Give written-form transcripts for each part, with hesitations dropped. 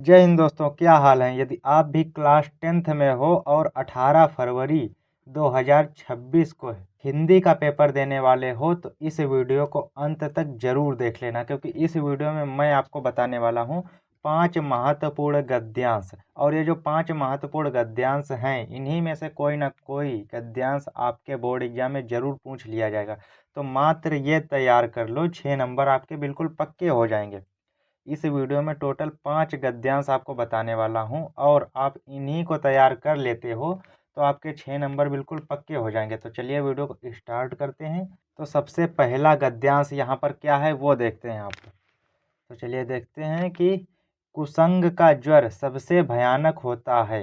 जय हिंद दोस्तों, क्या हाल है। यदि आप भी क्लास 10th में हो और 18 फरवरी 2026 को हिंदी का पेपर देने वाले हो तो इस वीडियो को अंत तक जरूर देख लेना, क्योंकि इस वीडियो में मैं आपको बताने वाला हूँ 5 महत्वपूर्ण गद्यांश। और ये जो 5 महत्वपूर्ण गद्यांश हैं, इन्हीं में से कोई ना कोई गद्यांश आपके बोर्ड एग्जाम में जरूर पूछ लिया जाएगा। तो मात्र ये तैयार कर लो, 6 नंबर आपके बिल्कुल पक्के हो जाएंगे। इस वीडियो में टोटल 5 गद्यांश आपको बताने वाला हूं, और आप इन्हीं को तैयार कर लेते हो तो आपके 6 नंबर बिल्कुल पक्के हो जाएंगे। तो चलिए वीडियो को स्टार्ट करते हैं। तो सबसे पहला गद्यांश यहाँ पर क्या है वो देखते हैं आप। तो चलिए देखते हैं कि कुसंग का ज्वर सबसे भयानक होता है।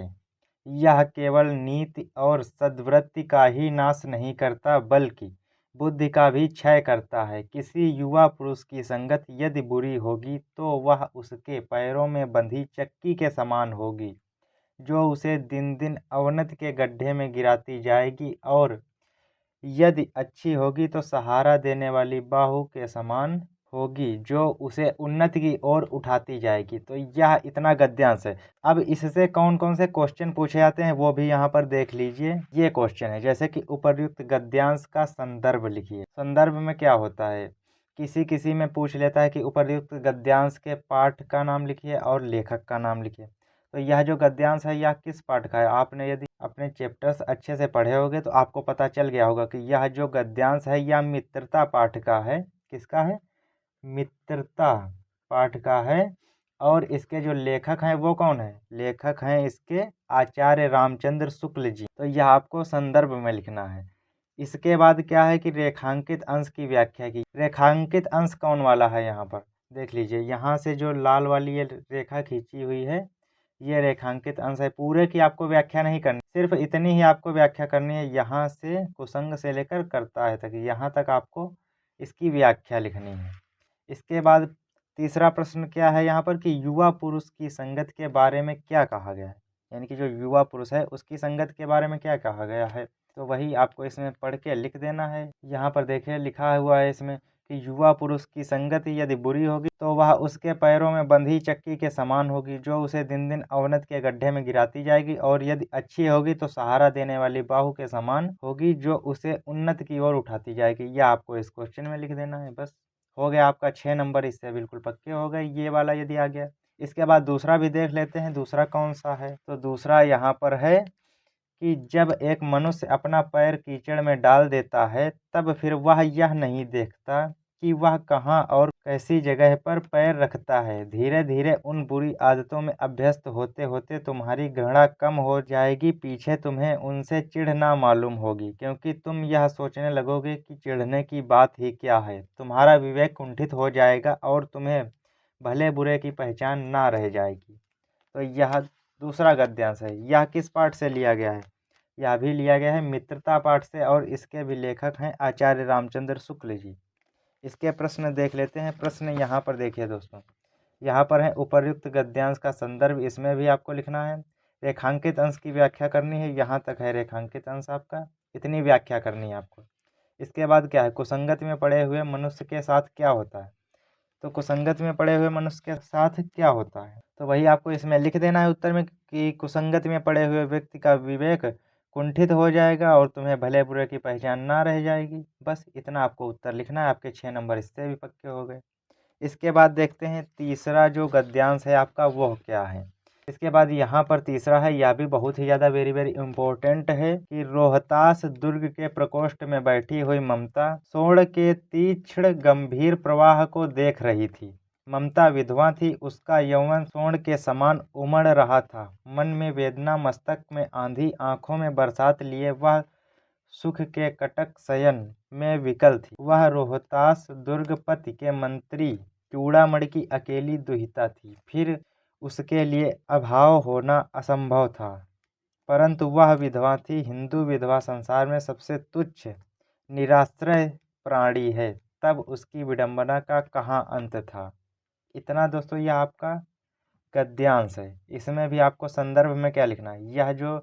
यह केवल नीति और सद्वृत्ति का ही नाश नहीं करता, बल्कि बुद्धि का भी क्षय करता है। किसी युवा पुरुष की संगत यदि बुरी होगी तो वह उसके पैरों में बंधी चक्की के समान होगी, जो उसे दिन दिन अवनति के गड्ढे में गिराती जाएगी, और यदि अच्छी होगी तो सहारा देने वाली बाहु के समान होगी, जो उसे उन्नति की ओर उठाती जाएगी। तो यह इतना गद्यांश है। अब इससे कौन कौन से क्वेश्चन पूछे जाते हैं वो भी यहाँ पर देख लीजिए। ये क्वेश्चन है जैसे कि उपर्युक्त गद्यांश का संदर्भ लिखिए। संदर्भ में क्या होता है, किसी किसी में पूछ लेता है कि उपर्युक्त गद्यांश के पाठ का नाम लिखिए और लेखक का नाम लिखिए। तो यह जो गद्यांश है यह किस पाठ का है, आपने यदि अपने चैप्टर्स अच्छे से पढ़े होंगे तो आपको पता चल गया होगा कि यह जो गद्यांश है यह मित्रता पाठ का है। किसका है? मित्रता पाठ का है। और इसके जो लेखक हैं वो कौन है? लेखक हैं इसके आचार्य रामचंद्र शुक्ल जी। तो यह आपको संदर्भ में लिखना है। इसके बाद क्या है कि रेखांकित अंश की व्याख्या की। रेखांकित अंश कौन वाला है, यहाँ पर देख लीजिए। यहाँ से जो लाल वाली ये रेखा खींची हुई है ये रेखांकित अंश है। पूरे की आपको व्याख्या नहीं करनी, सिर्फ इतनी ही आपको व्याख्या करनी है। यहाँ से कुसंग से लेकर कर्ता है तक, यहाँ तक आपको इसकी व्याख्या लिखनी है। इसके बाद तीसरा प्रश्न क्या है यहाँ पर कि युवा पुरुष की संगत के बारे में क्या कहा गया है, यानी कि जो युवा पुरुष है उसकी संगत के बारे में क्या कहा गया है। तो वही आपको इसमें पढ़ के लिख देना है। यहाँ पर देखिए लिखा हुआ है इसमें कि युवा पुरुष की संगति यदि बुरी होगी तो वह उसके पैरों में बंधी चक्की के समान होगी, जो उसे दिन दिन अवनत के गड्ढे में गिराती जाएगी, और यदि अच्छी होगी तो सहारा देने वाली बाहु के समान होगी, जो उसे उन्नत की ओर उठाती जाएगी। यह आपको इस क्वेश्चन में लिख देना है। बस हो गया आपका 6 नंबर, इससे बिल्कुल पक्के हो गए। ये वाला यदि आ गया। इसके बाद दूसरा भी देख लेते हैं, दूसरा कौन सा है। तो दूसरा यहाँ पर है कि जब एक मनुष्य अपना पैर कीचड़ में डाल देता है तब फिर वह यह नहीं देखता कि वह कहाँ और कैसी जगह पर पैर रखता है। धीरे धीरे उन बुरी आदतों में अभ्यस्त होते होते तुम्हारी घृणा कम हो जाएगी, पीछे तुम्हें उनसे चिढ़ ना मालूम होगी, क्योंकि तुम यह सोचने लगोगे कि चिढ़ने की बात ही क्या है। तुम्हारा विवेक कुंठित हो जाएगा और तुम्हें भले बुरे की पहचान ना रह जाएगी। तो यह दूसरा गद्यांश है। यह किस पाठ से लिया गया है? यह भी लिया गया है मित्रता पाठ से, और इसके भी लेखक हैं आचार्य रामचंद्र शुक्ल जी। इसके प्रश्न देख लेते हैं। प्रश्न यहाँ पर देखिए दोस्तों, यहाँ पर है उपर्युक्त गद्यांश का संदर्भ, इसमें भी आपको लिखना है। रेखांकित अंश की व्याख्या करनी है, यहाँ तक है रेखांकित अंश आपका, इतनी व्याख्या करनी है आपको। इसके बाद क्या है, कुसंगत में पड़े हुए मनुष्य के साथ क्या होता है। तो कुसंगत में पड़े हुए मनुष्य के साथ क्या होता है, तो वही आपको इसमें लिख देना है उत्तर में कि कुसंगत में पड़े हुए व्यक्ति का विवेक कुंठित हो जाएगा और तुम्हें भले बुरे की पहचान ना रह जाएगी। बस इतना आपको उत्तर लिखना है। आपके 6 नंबर इससे भी पक्के हो गए। इसके बाद देखते हैं तीसरा जो गद्यांश है आपका वो क्या है। इसके बाद यहाँ पर तीसरा है, यह भी बहुत ही ज़्यादा वेरी वेरी इम्पोर्टेंट है कि रोहतास दुर्ग के प्रकोष्ठ में बैठी हुई ममता सोण के तीक्ष्ण गंभीर प्रवाह को देख रही थी। ममता विधवा थी, उसका यौवन सोण के समान उमड़ रहा था। मन में वेदना, मस्तक में आंधी, आंखों में बरसात लिए वह सुख के कटक शयन में विकल थी। वह रोहतास दुर्गपति के मंत्री चूड़ामणि की अकेली दुहिता थी, फिर उसके लिए अभाव होना असंभव था। परंतु वह विधवा थी। हिंदू विधवा संसार में सबसे तुच्छ निराश्रय प्राणी है, तब उसकी विडंबना का कहाँ अंत था। इतना दोस्तों यह आपका गद्यांश है। इसमें भी आपको संदर्भ में क्या लिखना है। यह जो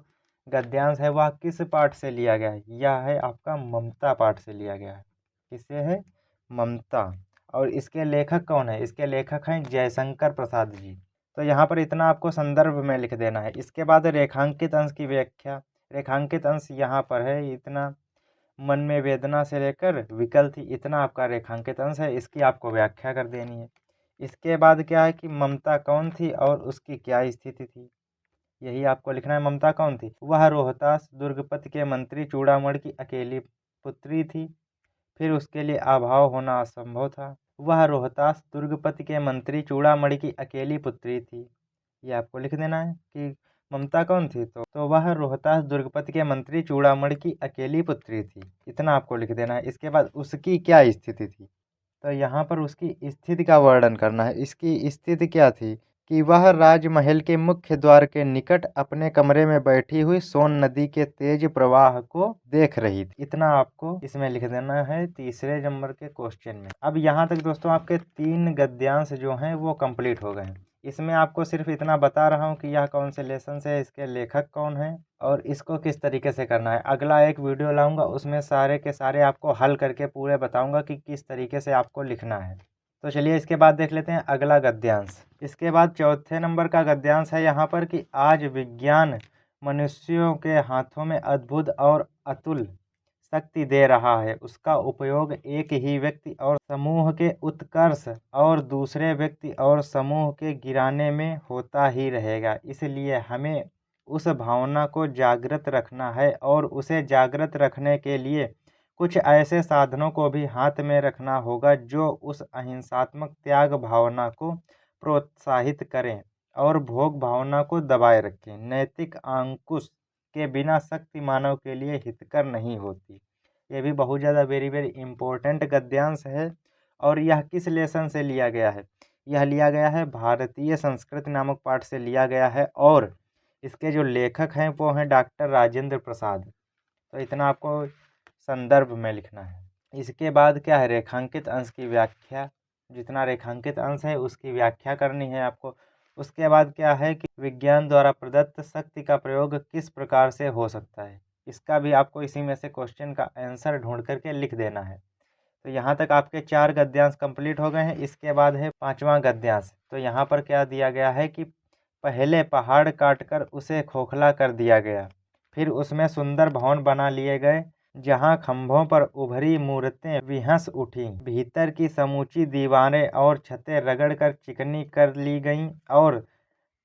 गद्यांश है वह किस पाठ से लिया गया है? यह है आपका ममता पाठ से लिया गया है। किससे है? ममता। और इसके लेखक कौन है? इसके लेखक हैं जयशंकर प्रसाद जी। तो यहाँ पर इतना आपको संदर्भ में लिख देना है। इसके बाद रेखांकित अंश की व्याख्या। रेखांकित अंश यहाँ पर है, इतना मन में वेदना से लेकर विकल थी, इतना आपका रेखांकित अंश है, इसकी आपको व्याख्या कर देनी है। इसके बाद क्या है कि ममता कौन थी और उसकी क्या स्थिति थी, यही आपको लिखना है। ममता कौन थी? वह रोहतास दुर्गपति के मंत्री चूड़ामणि की अकेली पुत्री थी, फिर उसके लिए अभाव होना असंभव था। वह रोहतास दुर्गपति के मंत्री चूड़ामणि की अकेली पुत्री थी, ये आपको लिख देना है कि ममता कौन थी। तो वह रोहतास दुर्गपति के मंत्री चूड़ामणि की अकेली पुत्री थी, इतना आपको लिख देना है। इसके बाद उसकी क्या स्थिति थी, तो यहाँ पर उसकी स्थिति का वर्णन करना है। इसकी स्थिति क्या थी कि वह राजमहल के मुख्य द्वार के निकट अपने कमरे में बैठी हुई सोन नदी के तेज प्रवाह को देख रही थी, इतना आपको इसमें लिख देना है तीसरे नंबर के क्वेश्चन में। अब यहाँ तक दोस्तों आपके 3 गद्यांश जो हैं वो कंप्लीट हो गए हैं। इसमें आपको सिर्फ इतना बता रहा हूँ कि यह कौन से लेसन से, इसके लेखक कौन है और इसको किस तरीके से करना है। अगला एक वीडियो लाऊंगा, उसमें सारे के सारे आपको हल करके पूरे बताऊंगा कि किस तरीके से आपको लिखना है। तो चलिए इसके बाद देख लेते हैं अगला गद्यांश। इसके बाद चौथे नंबर का गद्यांश है यहाँ पर कि आज विज्ञान मनुष्यों के हाथों में अद्भुत और अतुल शक्ति दे रहा है। उसका उपयोग एक ही व्यक्ति और समूह के उत्कर्ष और दूसरे व्यक्ति और समूह के गिराने में होता ही रहेगा। इसलिए हमें उस भावना को जागृत रखना है और उसे जागृत रखने के लिए कुछ ऐसे साधनों को भी हाथ में रखना होगा जो उस अहिंसात्मक त्याग भावना को प्रोत्साहित करें और भोग भावना को दबाए रखें। नैतिक अंकुश के बिना शक्ति मानव के लिए हितकर नहीं होती। ये भी बहुत ज़्यादा वेरी वेरी इम्पोर्टेंट गद्यांश है। और यह किस लेसन से लिया गया है? यह लिया गया है भारतीय संस्कृति नामक पाठ से लिया गया है और इसके जो लेखक हैं वो हैं डॉक्टर राजेंद्र प्रसाद। तो इतना आपको संदर्भ में लिखना है। इसके बाद क्या है? रेखांकित अंश की व्याख्या। जितना रेखांकित अंश है उसकी व्याख्या करनी है आपको। उसके बाद क्या है कि विज्ञान द्वारा प्रदत्त शक्ति का प्रयोग किस प्रकार से हो सकता है, इसका भी आपको इसी में से क्वेश्चन का आंसर ढूंढ करके लिख देना है। तो यहाँ तक आपके 4 गद्यांश कंप्लीट हो गए हैं। इसके बाद है 5वां गद्यांश। तो यहाँ पर क्या दिया गया है कि पहले पहाड़ काटकर उसे खोखला कर दिया गया, फिर उसमें सुंदर भवन बना लिए गए जहाँ खंभों पर उभरी मूर्तें विहंस उठी, भीतर की समूची दीवारें और छतें रगड़कर चिकनी कर ली गईं और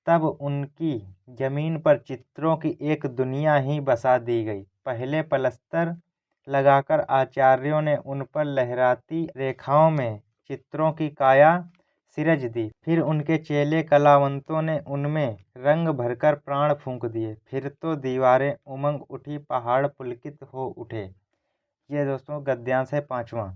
तब उनकी जमीन पर चित्रों की एक दुनिया ही बसा दी गई। पहले पलस्तर लगाकर आचार्यों ने उन पर लहराती रेखाओं में चित्रों की काया सिरज दी, फिर उनके चेले कलावंतों ने उनमें रंग भरकर प्राण फूंक दिए। फिर तो दीवारें उमंग उठी, पहाड़ पुलकित हो उठे। ये दोस्तों गद्यांश है 5वां।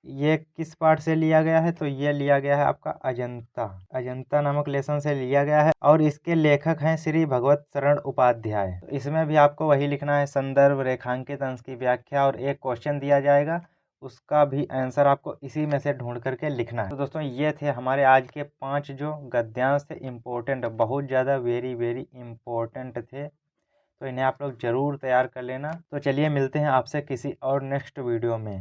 ये किस पाठ से लिया गया है? तो ये लिया गया है आपका अजंता। अजंता नामक लेसन से लिया गया है और इसके लेखक हैं श्री भगवत शरण उपाध्याय। तो इसमें भी आपको वही लिखना है, संदर्भ, रेखांकित अंश की व्याख्या और एक क्वेश्चन दिया जाएगा, उसका भी आंसर आपको इसी में से ढूंढ करके लिखना है। तो दोस्तों ये थे हमारे आज के 5 जो गद्यांश थे, इम्पोर्टेंट, बहुत ज़्यादा वेरी वेरी इम्पोर्टेंट थे। तो इन्हें आप लोग ज़रूर तैयार कर लेना। तो चलिए मिलते हैं आपसे किसी और नेक्स्ट वीडियो में।